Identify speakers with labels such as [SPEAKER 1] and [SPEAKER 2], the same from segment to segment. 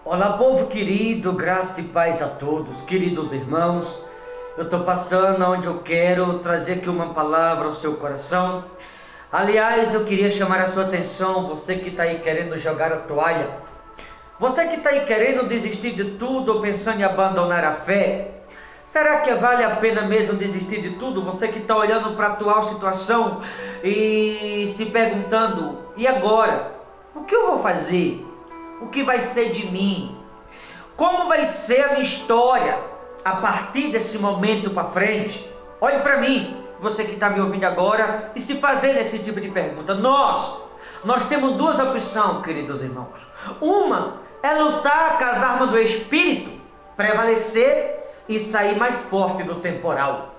[SPEAKER 1] Olá, povo querido, graça e paz a todos, queridos irmãos. Eu estou passando onde eu quero trazer aqui uma palavra ao seu coração. Aliás, eu queria chamar a sua atenção, você que está aí querendo jogar a toalha, você que está aí querendo desistir de tudo ou pensando em abandonar a fé. Será que vale a pena mesmo desistir de tudo? Você que está olhando para a atual situação e se perguntando, e agora? O que eu vou fazer? O que vai ser de mim? Como vai ser a minha história a partir desse momento para frente? Olhe para mim, você que está me ouvindo agora, e se fazendo esse tipo de pergunta. Nós temos duas opções, queridos irmãos. Uma é lutar com as armas do Espírito, prevalecer e sair mais forte do temporal.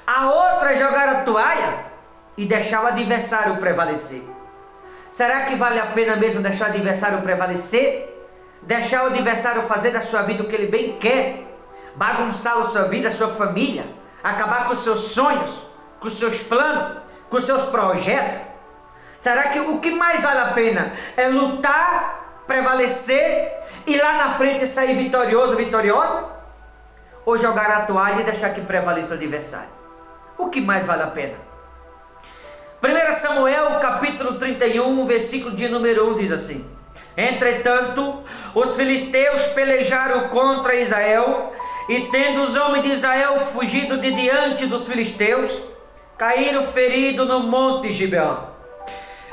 [SPEAKER 1] A outra é jogar a toalha e deixar o adversário prevalecer. Será que vale a pena mesmo deixar o adversário prevalecer? Deixar o adversário fazer da sua vida o que ele bem quer? Bagunçar a sua vida, a sua família? Acabar com os seus sonhos, com os seus planos, com os seus projetos? Será que o que mais vale a pena é lutar, prevalecer e lá na frente sair vitorioso, vitoriosa? Ou jogar a toalha e deixar que prevaleça o adversário? O que mais vale a pena? 1 Samuel capítulo 31, versículo de número 1 diz assim: Entretanto, os filisteus pelejaram contra Israel, e tendo os homens de Israel fugido de diante dos filisteus, caíram feridos no monte Gibeão.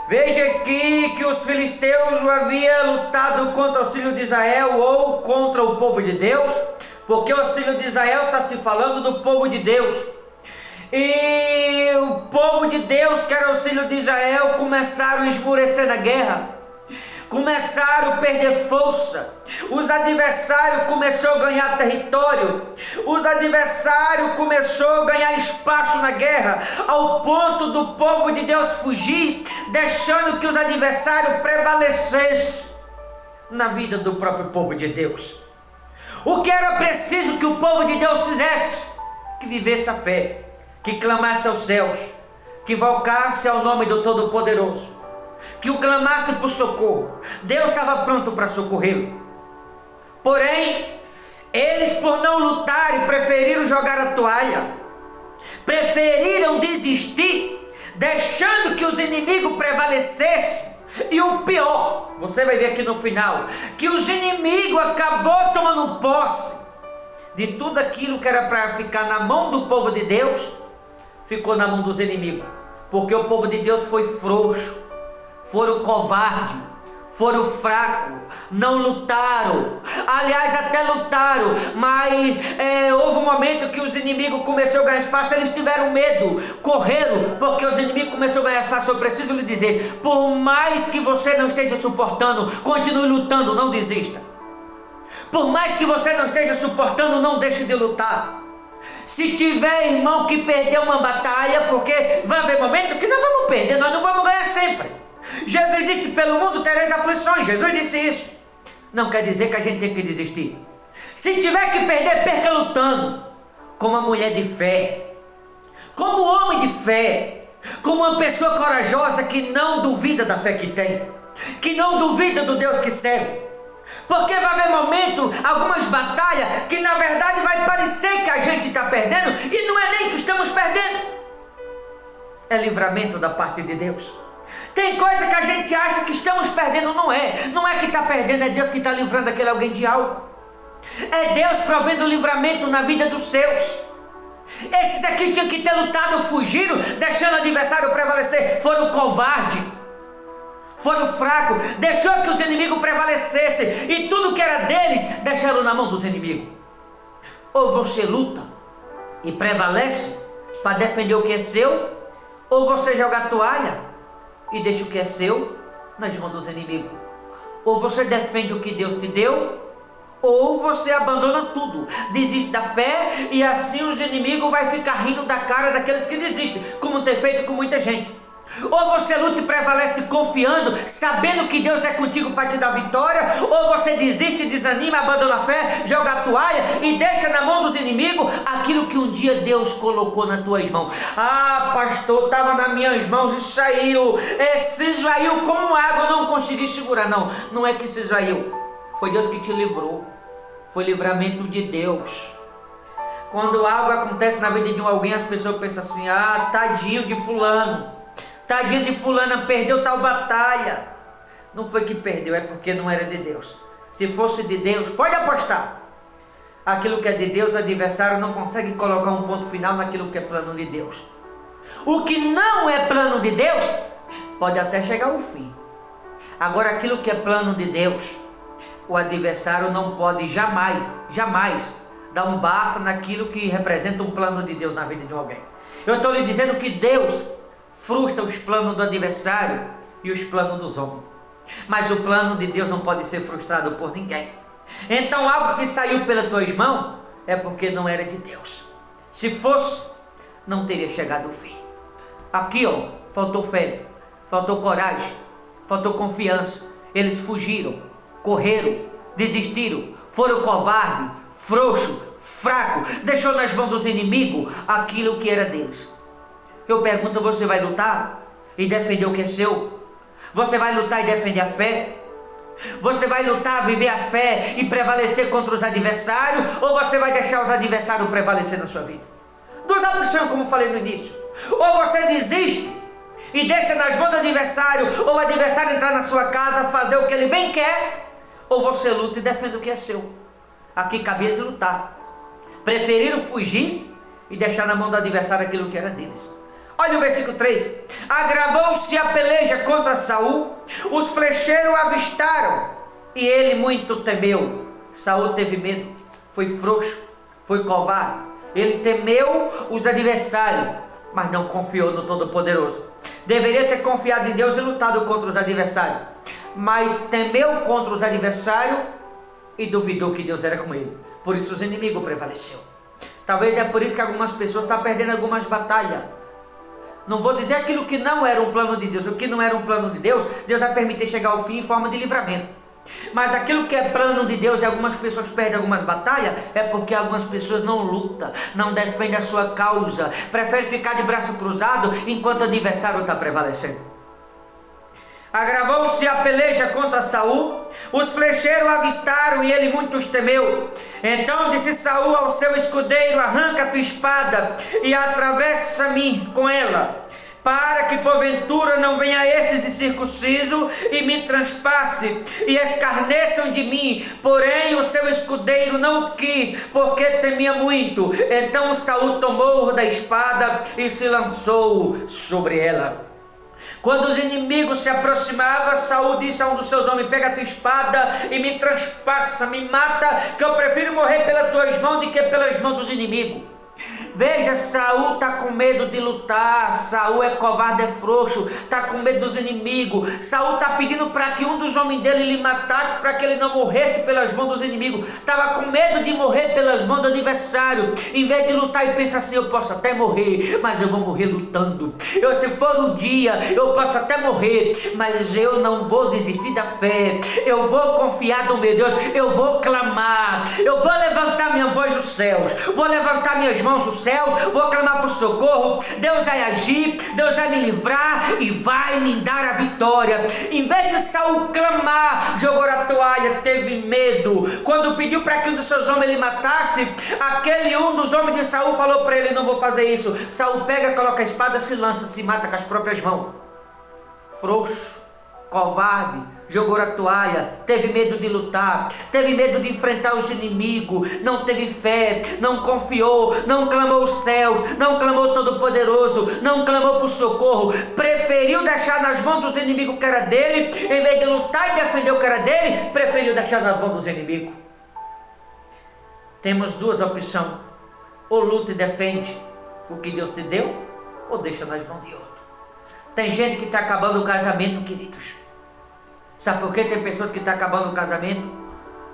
[SPEAKER 1] Veja aqui que os filisteus haviam lutado contra o filho de Israel ou contra o povo de Deus, porque o filho de Israel está se falando do povo de Deus. E o povo de Deus, que era o filho de Israel, começaram a esmorecer na guerra, começaram a perder força, os adversários começaram a ganhar território, os adversários começaram a ganhar espaço na guerra, ao ponto do povo de Deus fugir, deixando que os adversários prevalecessem na vida do próprio povo de Deus. O que era preciso que o povo de Deus fizesse? Que vivesse a fé, que clamasse aos céus, que invocasse ao nome do Todo-Poderoso, que o clamasse por socorro. Deus estava pronto para socorrê-lo. Porém, eles, por não lutarem, preferiram jogar a toalha, preferiram desistir, deixando que os inimigos prevalecessem. E o pior, você vai ver aqui no final, que os inimigos acabou tomando posse de tudo aquilo que era para ficar na mão do povo de Deus, ficou na mão dos inimigos, porque o povo de Deus foi frouxo, foram covardes, foram fracos, não lutaram. Aliás, até lutaram, mas houve um momento que os inimigos começaram a ganhar espaço, eles tiveram medo, correram, porque os inimigos começaram a ganhar espaço. Eu preciso lhe dizer, por mais que você não esteja suportando, continue lutando, não desista. Por mais que você não esteja suportando, não deixe de lutar. Se tiver irmão que perdeu uma batalha, porque vai haver momento que nós vamos perder, nós não vamos ganhar sempre. Jesus disse, pelo mundo tereis aflições, Jesus disse isso. Não quer dizer que a gente tem que desistir. Se tiver que perder, perca lutando, como uma mulher de fé, como um homem de fé, como uma pessoa corajosa que não duvida da fé que tem, que não duvida do Deus que serve. Porque vai haver momento, algumas batalhas, que na verdade vai parecer que a gente está perdendo, e não é nem que estamos perdendo. É livramento da parte de Deus. Tem coisa que a gente acha que estamos perdendo, não é. Não é que está perdendo, é Deus que está livrando aquele alguém de algo. É Deus provendo livramento na vida dos seus. Esses aqui tinham que ter lutado, fugiram, deixando o adversário prevalecer, foram covardes, foram fracos, deixou que os inimigos prevalecessem, e tudo que era deles, deixaram na mão dos inimigos. Ou você luta e prevalece para defender o que é seu, ou você joga a toalha e deixa o que é seu nas mãos dos inimigos. Ou você defende o que Deus te deu, ou você abandona tudo, desiste da fé, e assim os inimigos vão ficar rindo da cara daqueles que desistem, como tem feito com muita gente. Ou você luta e prevalece confiando, sabendo que Deus é contigo para te dar vitória, ou você desiste, desanima, abandona a fé, joga a toalha e deixa na mão dos inimigos aquilo que um dia Deus colocou nas tuas mãos. Ah, pastor, estava nas minhas mãos e saiu, se esvaiu como água, eu não consegui segurar. Não é que se esvaiu, Foi Deus que te livrou. Foi livramento de Deus. Quando algo acontece na vida de alguém, as pessoas pensam assim: ah, tadinho de fulano. Tadinho de fulana, perdeu tal batalha. Não foi que perdeu, é porque não era de Deus. Se fosse de Deus, pode apostar. Aquilo que é de Deus, o adversário não consegue colocar um ponto final naquilo que é plano de Deus. O que não é plano de Deus, pode até chegar ao fim. Agora, aquilo que é plano de Deus, o adversário não pode jamais dar um basta naquilo que representa um plano de Deus na vida de alguém. Eu estou lhe dizendo que Deus frustra os planos do adversário e os planos dos homens. Mas o plano de Deus não pode ser frustrado por ninguém. Então algo que saiu pelas tuas mãos é porque não era de Deus. Se fosse, não teria chegado ao fim. Aqui faltou fé, faltou coragem, faltou confiança. Eles fugiram, correram, desistiram, foram covardes, frouxos, fracos, deixou nas mãos dos inimigos aquilo que era deles. Eu pergunto, você vai lutar e defender o que é seu? Você vai lutar e defender a fé? Você vai lutar, viver a fé e prevalecer contra os adversários? Ou você vai deixar os adversários prevalecer na sua vida? Duas opções, como falei no início. Ou você desiste e deixa nas mãos do adversário, ou o adversário entrar na sua casa, fazer o que ele bem quer, ou você luta e defende o que é seu. Aqui cabia lutar. Preferiram fugir e deixar na mão do adversário aquilo que era deles. Olha o versículo 3. Agravou-se a peleja contra Saul, os flecheiros avistaram e ele muito temeu. Saul teve medo, foi frouxo, foi covarde. Ele temeu os adversários, mas não confiou no Todo-Poderoso. Deveria ter confiado em Deus e lutado contra os adversários, mas temeu contra os adversários e duvidou que Deus era com ele. Por isso os inimigos prevaleceu. Talvez é por isso que algumas pessoas estão perdendo algumas batalhas. Não vou dizer aquilo que não era um plano de Deus. O que não era um plano de Deus, Deus vai permitir chegar ao fim em forma de livramento. Mas aquilo que é plano de Deus e algumas pessoas perdem algumas batalhas, é porque algumas pessoas não lutam, não defendem a sua causa, preferem ficar de braço cruzado enquanto o adversário está prevalecendo. Agravou-se a peleja contra Saul, os flecheiros avistaram e ele muitos temeu. Então disse Saul ao seu escudeiro: arranca a tua espada e atravessa-me com ela, para que porventura não venha estes incircunciso e me transpasse e escarneçam de mim. Porém o seu escudeiro não quis, porque temia muito. Então Saul tomou da espada e se lançou sobre ela. Quando os inimigos se aproximavam, Saul disse a um dos seus homens: pega a tua espada e me transpassa, me mata, que eu prefiro morrer pelas tuas mãos do que pelas mãos dos inimigos. Veja, Saul está com medo de lutar. Saul é covarde, é frouxo, está com medo dos inimigos. Saul está pedindo para que um dos homens dele lhe matasse, para que ele não morresse pelas mãos dos inimigos. Estava com medo de morrer pelas mãos do adversário. Em vez de lutar, e pensa assim: eu posso até morrer, mas eu vou morrer lutando. Se for um dia, eu posso até morrer, mas eu não vou desistir da fé. Eu vou confiar no meu Deus. Eu vou clamar. Eu vou levantar minha voz dos céus. Vou levantar minhas mãos dos céus. Vou clamar por socorro. Deus vai agir, Deus vai me livrar e vai me dar a vitória. Em vez de Saul clamar, jogou a toalha, teve medo. Quando pediu para que um dos seus homens ele matasse, aquele um dos homens de Saul falou para ele: não vou fazer isso. Saul pega, coloca a espada, se lança, se mata com as próprias mãos. Frouxo, covarde, jogou a toalha, teve medo de lutar, teve medo de enfrentar os inimigos, não teve fé, não confiou, não clamou os céus, não clamou o Todo-Poderoso, não clamou por socorro, preferiu deixar nas mãos dos inimigos o que era dele. Em vez de lutar e defender o que era dele, preferiu deixar nas mãos dos inimigos. Temos duas opções: ou luta e defende o que Deus te deu, ou deixa nas mãos de outro. Tem gente que está acabando o casamento, queridos. Sabe por que tem pessoas que estão acabando o casamento?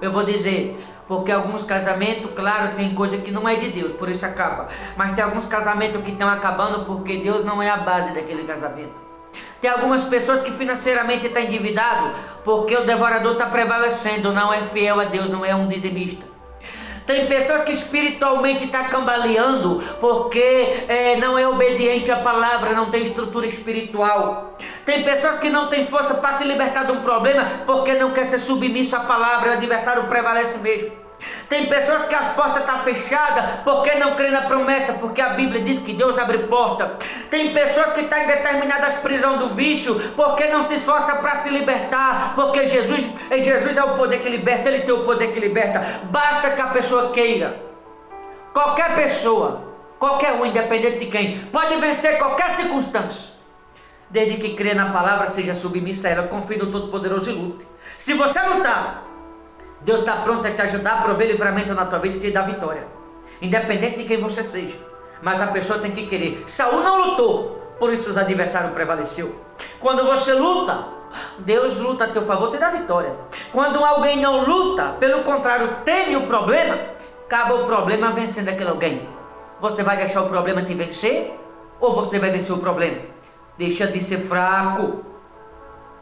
[SPEAKER 1] Eu vou dizer, porque alguns casamentos, claro, tem coisa que não é de Deus, por isso acaba. Mas tem alguns casamentos que estão acabando porque Deus não é a base daquele casamento. Tem algumas pessoas que financeiramente estão endividadas porque o devorador está prevalecendo, não é fiel a Deus, não é um dizimista. Tem pessoas que espiritualmente estão cambaleando porque não é obediente à palavra, não tem estrutura espiritual. Tem pessoas que não têm força para se libertar de um problema porque não quer ser submisso à palavra e o adversário prevalece mesmo. Tem pessoas que as portas estão fechadas porque não crê na promessa, porque a Bíblia diz que Deus abre porta. Tem pessoas que estão em determinadas prisões do vício porque não se esforça para se libertar, porque Jesus é o poder que liberta, Ele tem o poder que liberta. Basta que a pessoa queira. Qualquer pessoa, qualquer um, independente de quem, pode vencer qualquer circunstância, desde que crê na palavra, seja submissa a ela, confie no Todo-Poderoso e lute. Se você lutar, Deus está pronto a te ajudar a prover livramento na tua vida e te dar vitória, independente de quem você seja. Mas a pessoa tem que querer. Saul não lutou, por isso os adversários prevaleceu. Quando você luta, Deus luta a teu favor, te dá vitória. Quando alguém não luta, pelo contrário, teme o problema, acaba o problema vencendo aquele alguém. Você vai deixar o problema te vencer? Ou você vai vencer o problema? Deixa de ser fraco.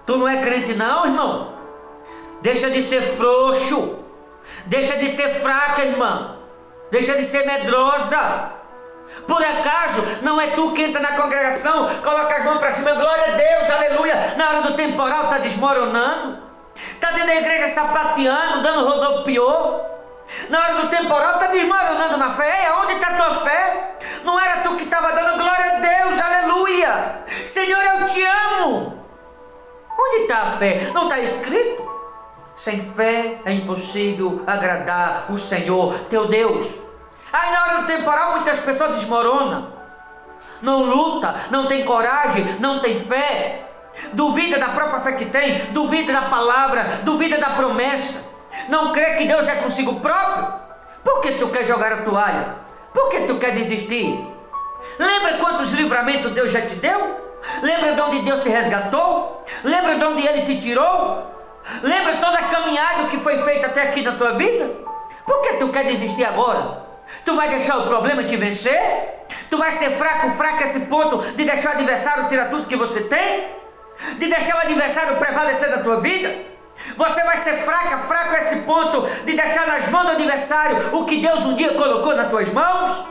[SPEAKER 1] Tu não é crente não, irmão? Deixa de ser frouxo. Deixa de ser fraca, irmã. Deixa de ser medrosa. Por acaso não é tu que entra na congregação, coloca as mãos para cima, glória a Deus, aleluia, na hora do temporal está desmoronando, está dentro da igreja sapateando, dando rodopiô, na hora do temporal está desmoronando na fé. Aonde está a tua fé? Não era tu que estava dando glória a Deus, aleluia, Senhor, eu te amo. Onde está a fé? Não está escrito? Sem fé é impossível agradar o Senhor teu Deus. Aí na hora do temporal muitas pessoas desmoronam, não luta, não tem coragem, não tem fé, duvida da própria fé que tem, duvida da palavra, duvida da promessa, não crê que Deus é consigo próprio. Por que tu quer jogar a toalha? Por que tu quer desistir? Lembra quantos livramentos Deus já te deu? Lembra de onde Deus te resgatou? Lembra de onde Ele te tirou? Lembra toda a caminhada que foi feita até aqui na tua vida? Por que tu quer desistir agora? Tu vai deixar o problema te vencer? Tu vai ser fraco a esse ponto de deixar o adversário tirar tudo que você tem? De deixar o adversário prevalecer na tua vida? Você vai ser fraco a esse ponto de deixar nas mãos do adversário o que Deus um dia colocou nas tuas mãos?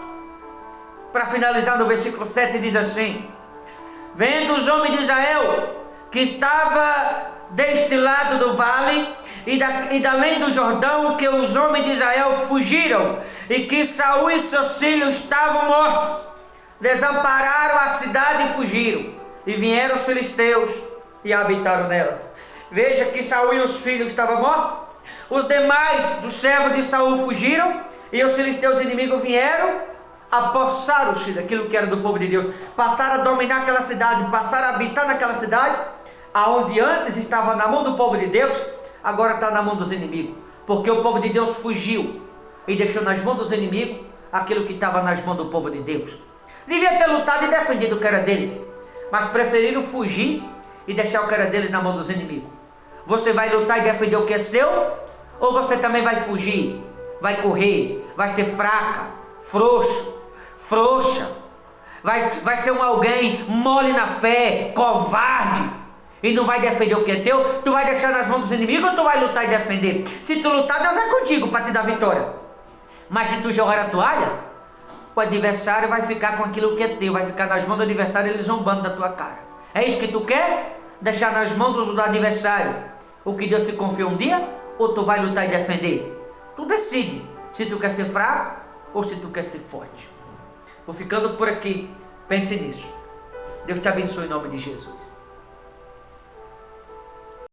[SPEAKER 1] Para finalizar, no versículo 7 diz assim: vendo os homens de Israel que estava deste lado do vale e da além do Jordão, que os homens de Israel fugiram e que Saul e seus filhos estavam mortos, desampararam a cidade e fugiram, e vieram os filisteus e habitaram nelas. Veja que Saul e os filhos estavam mortos, os demais dos servos de Saul fugiram, e os filisteus inimigos vieram, apossaram-se daquilo que era do povo de Deus, passaram a dominar aquela cidade, passaram a habitar naquela cidade, aonde antes estava na mão do povo de Deus, agora está na mão dos inimigos, porque o povo de Deus fugiu e deixou nas mãos dos inimigos aquilo que estava nas mãos do povo de Deus. Devia ter lutado e defendido o que era deles, mas preferiram fugir e deixar o que era deles na mão dos inimigos. Você vai lutar e defender o que é seu? Ou você também vai fugir, vai correr, vai ser fraca, frouxa, vai ser alguém mole na fé, covarde, e não vai defender o que é teu? Tu vai deixar nas mãos dos inimigos ou tu vai lutar e defender? Se tu lutar, Deus é contigo para te dar vitória. Mas se tu jogar a toalha, o adversário vai ficar com aquilo que é teu, vai ficar nas mãos do adversário, ele zombando da tua cara. É isso que tu quer? Deixar nas mãos do adversário o que Deus te confiou um dia? Ou tu vai lutar e defender? Tu decide se tu quer ser fraco ou se tu quer ser forte. Vou ficando por aqui. Pense nisso. Deus te abençoe em nome de Jesus.